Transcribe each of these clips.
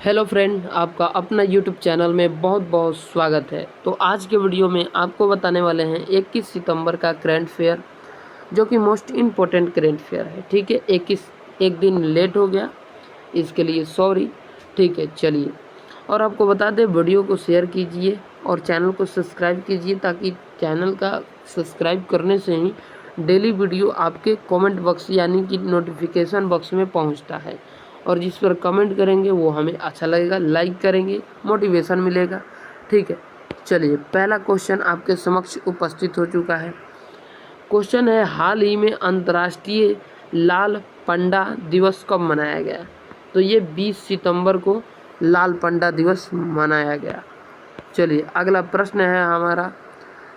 Hello friend, आपका अपना YouTube channel में बहुत बहुत स्वागत है। तो आज के वीडियो में आपको बताने वाले हैं 21 सितंबर का करंट फेयर, जो कि मोस्ट इम्पोर्टेंट करंट फेयर है। ठीक है, 21 एक दिन लेट हो गया, इसके लिए सॉरी। ठीक है, चलिए। और आपको बता दें, वीडियो को शेयर कीजिए और चैनल को सब्सक्राइब कीजिए, ताकि चैनल का सब्सक्राइब करने से ही डेली वीडियो आपके कमेंट बॉक्स यानी कि नोटिफिकेशन बॉक्स में पहुंचता है। और जिस पर कमेंट करेंगे वो हमें अच्छा लगेगा, लाइक करेंगे, मोटिवेशन मिलेगा। ठीक है, चलिए। पहला क्वेश्चन आपके समक्ष उपस्थित हो चुका है। क्वेश्चन है, हाल ही में अंतर्राष्ट्रीय लाल पंडा दिवस कब मनाया गया? तो ये 20 सितंबर को लाल पंडा दिवस मनाया गया। चलिए, अगला प्रश्न है हमारा,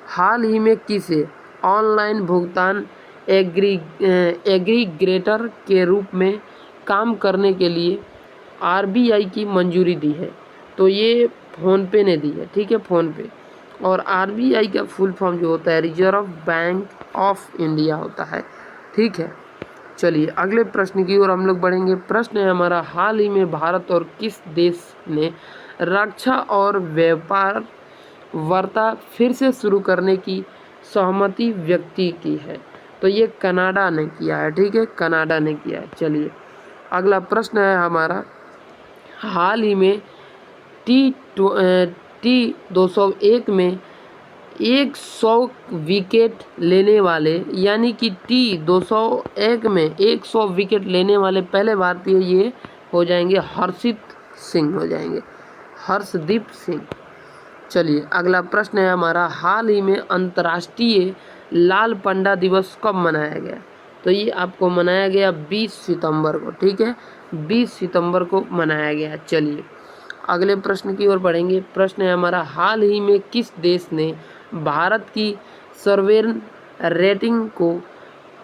हाल ही में किसे ऑनलाइन भुगतान एग्रीगेटर के रूप में काम करने के लिए आरबीआई की मंजूरी दी है? तो ये फ़ोनपे ने दी है। ठीक है, फ़ोनपे। और आरबीआई का फुल फॉर्म जो होता है रिजर्व बैंक ऑफ इंडिया होता है। ठीक है, चलिए अगले प्रश्न की ओर हम लोग बढ़ेंगे। प्रश्न है हमारा, हाल ही में भारत और किस देश ने रक्षा और व्यापार वार्ता फिर से शुरू करने की सहमति व्यक्त की है? तो ये कनाडा ने किया है। ठीक है, कनाडा ने किया है। चलिए, अगला प्रश्न है हमारा, हाल ही में T201 में 100 विकेट लेने वाले, यानी कि T201 में 100 विकेट लेने वाले पहले भारतीय ये हो जाएंगे हर्षित सिंह हो जाएंगे, हर्षदीप सिंह। चलिए, अगला प्रश्न है हमारा, हाल ही में अंतर्राष्ट्रीय लाल पंडा दिवस कब मनाया गया? तो ये आपको मनाया गया 20 सितंबर को। ठीक है, 20 सितंबर को मनाया गया। चलिए, अगले प्रश्न की ओर बढ़ेंगे। प्रश्न है हमारा, हाल ही में किस देश ने भारत की सॉवरेन रेटिंग को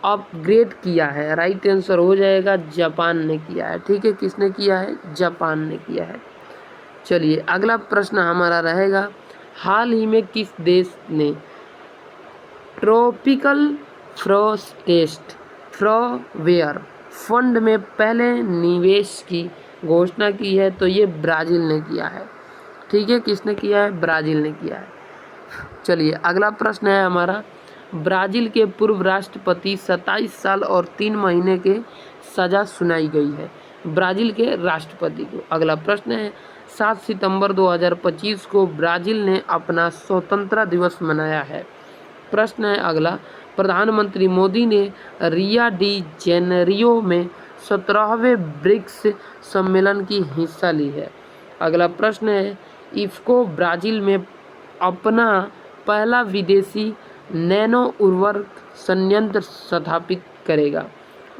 अपग्रेड किया है? राइट आंसर हो जाएगा जापान ने किया है। ठीक है, किसने किया है? जापान ने किया है। चलिए, अगला प्रश्न हमारा रहेगा, हाल ही में किस देश ने ट्रॉपिकल फॉरेस्ट फ्रॉवेयर फंड में पहले निवेश की घोषणा की है? तो ये ब्राज़ील ने किया है। ठीक है, किसने किया है? ब्राज़ील ने किया है। चलिए, अगला प्रश्न है हमारा, ब्राज़ील के पूर्व राष्ट्रपति 27 साल और 3 महीने के सज़ा सुनाई गई है ब्राज़ील के राष्ट्रपति को। अगला प्रश्न है, 7 सितंबर 2025 को ब्राज़ील ने अपना स्वतंत्रता दिवस मनाया है। प्रश्न है अगला, प्रधानमंत्री मोदी ने रिया डी जेनेरियो में 17वें ब्रिक्स सम्मेलन की हिस्सा ली है। अगला प्रश्न है, इफ्को ब्राज़ील में अपना पहला विदेशी नैनो उर्वरक संयंत्र स्थापित करेगा।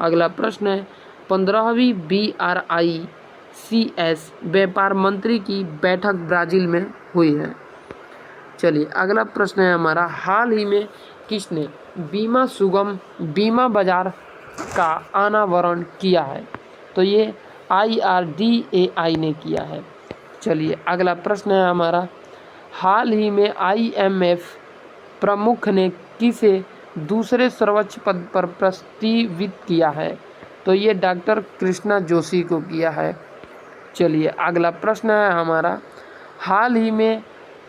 अगला प्रश्न है, 15वीं BRICS व्यापार मंत्री की बैठक ब्राज़ील में हुई है। चलिए, अगला प्रश्न है हमारा, हाल ही में किसने बीमा सुगम बीमा बाजार का अनावरण किया है? तो ये IRDAI ने किया है। चलिए, अगला प्रश्न है हमारा, हाल ही में IMF प्रमुख ने किसे दूसरे सर्वोच्च पद पर प्रस्तावित किया है? तो ये डॉक्टर कृष्णा जोशी को किया है। चलिए, अगला प्रश्न है हमारा, हाल ही में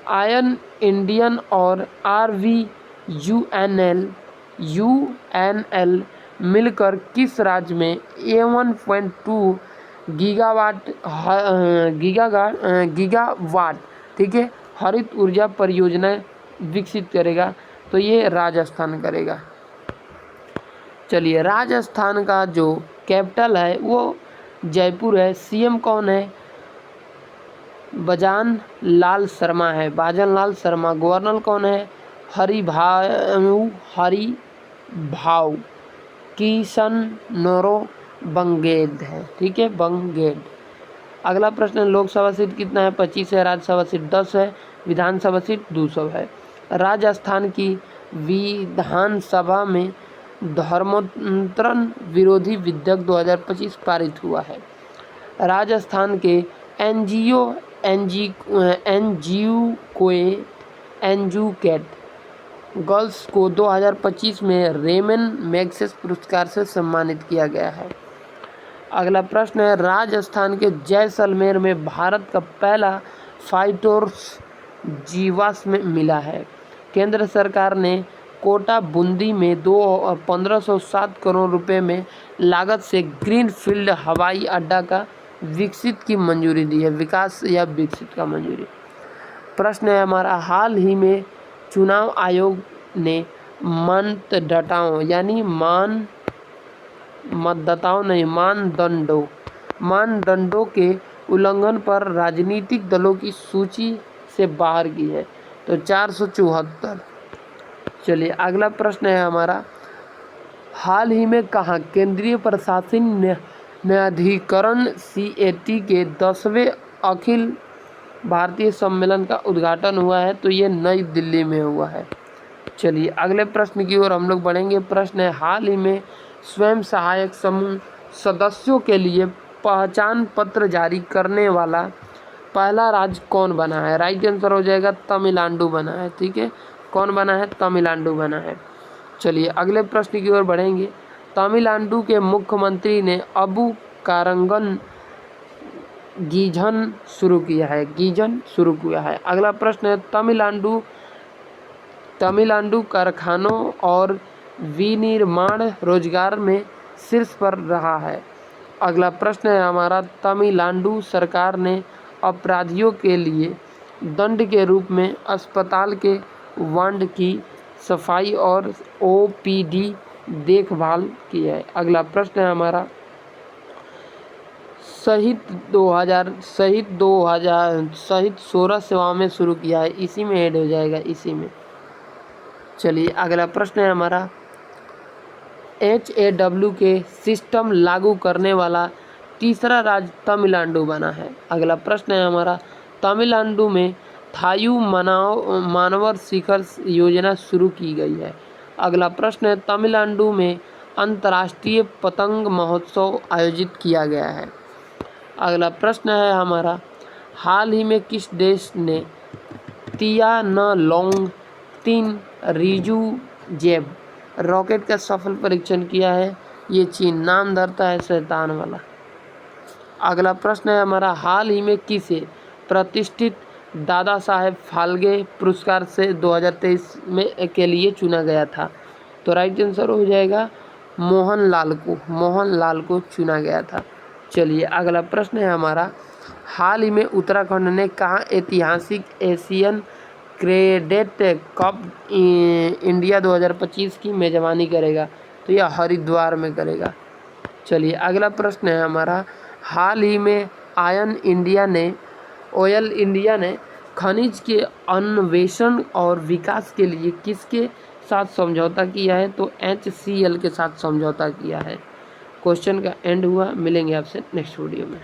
आयन इंडियन और UNL मिलकर किस राज्य में 1.2 गीगावाट ठीक है हरित ऊर्जा परियोजना विकसित करेगा? तो ये राजस्थान करेगा। चलिए, राजस्थान का जो कैपिटल है वो जयपुर है। सीएम कौन है? बाजन लाल शर्मा है, बाजन लाल शर्मा। गवर्नर कौन है? हरिभाऊ किशनोरो बंगेद है। ठीक है, बंगेद। अगला प्रश्न, लोकसभा सीट कितना है? 25 है। राज्यसभा सीट 10 है। विधानसभा सीट 200 है। राजस्थान की विधानसभा में धर्मांतरण विरोधी विधेयक 2025 पारित हुआ है। राजस्थान के एनजीओ गर्ल्स को 2025 में रेमन मैग्सेस पुरस्कार से सम्मानित किया गया है। अगला प्रश्न है, राजस्थान के जैसलमेर में भारत का पहला फाइटोर्स जीवाश्म मिला है। केंद्र सरकार ने कोटा बूंदी में 1507 करोड़ रुपए में लागत से ग्रीनफील्ड हवाई अड्डा का विकसित की मंजूरी दी है। विकास या विकसित का मंजूरी। प्रश्न है हमारा, हाल ही में चुनाव आयोग ने मानदंडों के उल्लंघन पर राजनीतिक दलों की सूची से बाहर की है, तो 474। चलिए अगला प्रश्न है हमारा, हाल ही में कहाँ केंद्रीय प्रशासनिक न्यायाधिकरण CAT के 10वें अखिल भारतीय सम्मेलन का उद्घाटन हुआ है, तो ये नई दिल्ली में हुआ है। चलिए अगले प्रश्न की ओर हम लोग बढ़ेंगे। प्रश्न है, हाल ही में स्वयं सहायक समूह सदस्यों के लिए पहचान पत्र जारी करने वाला पहला राज्य कौन बना है? राइट आंसर हो जाएगा तमिलनाडु बना है। ठीक है, कौन बना है? तमिलनाडु बना है। चलिए अगले प्रश्न की ओर बढ़ेंगे। तमिलनाडु के मुख्यमंत्री ने अबू कारंगन गीजन शुरू किया है। अगला प्रश्न है, तमिलनाडु कारखानों और विनिर्माण रोजगार में शीर्ष पर रहा है। अगला प्रश्न है हमारा, तमिलनाडु सरकार ने अपराधियों के लिए दंड के रूप में अस्पताल के वार्ड की सफाई और OPD देखभाल की है। अगला प्रश्न है हमारा, शहीद 16 सेवाओं में शुरू किया है, इसी में ऐड हो जाएगा, इसी में। चलिए अगला प्रश्न है हमारा, HAW के सिस्टम लागू करने वाला तीसरा राज्य तमिलनाडु बना है। अगला प्रश्न है हमारा, तमिलनाडु में थायू मानवर शिखर योजना शुरू की गई है। अगला प्रश्न है, तमिलनाडु में अंतर्राष्ट्रीय पतंग महोत्सव आयोजित किया गया है। अगला प्रश्न है हमारा, हाल ही में किस देश ने तियानलोंग 3 रिजुजेब रॉकेट का सफल परीक्षण किया है? ये चीन। नाम धरता है शैतान वाला। अगला प्रश्न है हमारा, हाल ही में किसे प्रतिष्ठित दादा साहेब फाल्के पुरस्कार से 2023 में के लिए चुना गया था? तो राइट आंसर हो जाएगा मोहनलाल को चुना गया था। चलिए अगला प्रश्न है हमारा, हाल ही में उत्तराखंड ने कहाँ ऐतिहासिक एशियन कैडेट कप इंडिया 2025 की मेजबानी करेगा? तो यह हरिद्वार में करेगा। चलिए अगला प्रश्न है हमारा, हाल ही में ऑयल इंडिया ने खनिज के अन्वेषण और विकास के लिए किसके साथ समझौता किया है? तो HCL के साथ समझौता किया है। क्वेश्चन का एंड हुआ। मिलेंगे आपसे नेक्स्ट वीडियो में।